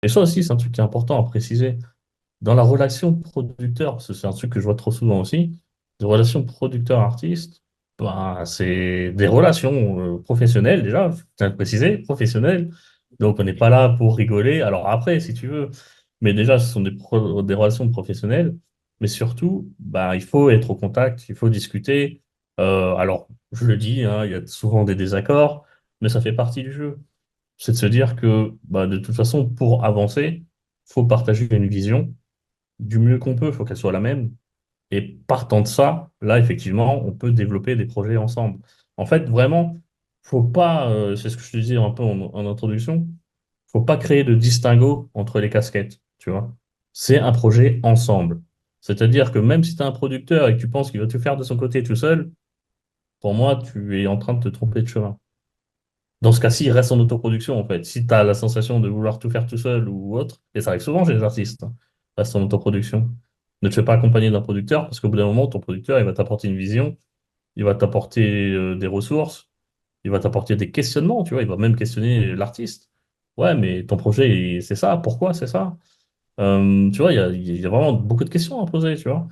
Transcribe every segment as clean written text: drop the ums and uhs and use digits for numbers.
Et ça aussi, c'est un truc qui est important à préciser. Dans la relation producteur, parce que c'est un truc que je vois trop souvent aussi, des relations producteur-artiste, bah, c'est des relations professionnelles déjà, je tiens à le préciser, professionnelles. Donc on n'est pas là pour rigoler. Alors après, si tu veux, mais déjà ce sont des relations professionnelles, mais surtout, bah, il faut être au contact, il faut discuter. Alors, je le dis, hein, il y a souvent des désaccords, mais ça fait partie du jeu. C'est de se dire que bah, de toute façon, pour avancer, il faut partager une vision du mieux qu'on peut, il faut qu'elle soit la même. Et partant de ça, là, effectivement, on peut développer des projets ensemble. En fait, vraiment, faut pas, c'est ce que je te disais un peu en introduction, faut pas créer de distinguo entre les casquettes, tu vois. C'est un projet ensemble. C'est-à-dire que même si tu es un producteur et que tu penses qu'il va tout faire de son côté tout seul, pour moi, tu es en train de te tromper de chemin. Dans ce cas-ci, il reste en autoproduction, en fait. Si tu as la sensation de vouloir tout faire tout seul ou autre, et ça arrive souvent chez les artistes, hein, reste en autoproduction. Ne te fais pas accompagner d'un producteur, parce qu'au bout d'un moment, ton producteur, il va t'apporter une vision, il va t'apporter des ressources, il va t'apporter des questionnements, tu vois, il va même questionner l'artiste. Ouais, mais ton projet, c'est ça, pourquoi c'est ça? Tu vois, il y a vraiment beaucoup de questions à poser, tu vois.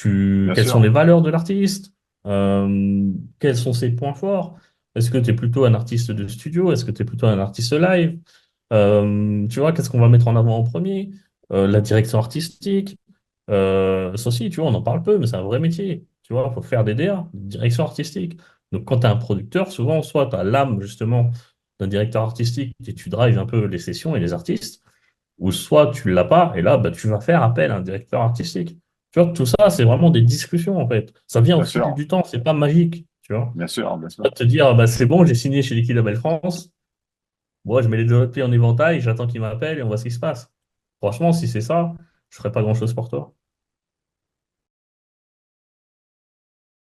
Bien Quelles sont les sûr. valeurs de l'artiste? Quels sont ses points forts? Est-ce que tu es plutôt un artiste de studio? Est-ce que tu es plutôt un artiste live? Tu vois, qu'est-ce qu'on va mettre en avant en premier? La direction artistique. Ça aussi, tu vois, on en parle peu, mais c'est un vrai métier. Tu vois, il faut faire des DA, direction artistique. Donc, quand tu es un producteur, souvent, soit tu as l'âme, justement, d'un directeur artistique et tu drives un peu les sessions et les artistes, ou soit tu l'as pas, et là, bah, tu vas faire appel à un directeur artistique. Tu vois, tout ça, c'est vraiment des discussions, en fait. Ça vient au Bien fil sûr. du temps, c'est pas magique, tu vois. Bien sûr. Bien Pas sûr. de te dire, bah, c'est bon, j'ai signé chez Liquid Label France, moi, je mets les deux pieds en éventail, j'attends qu'il m'appelle et on voit ce qui se passe. Franchement, si c'est ça, je ferai pas grand-chose pour toi.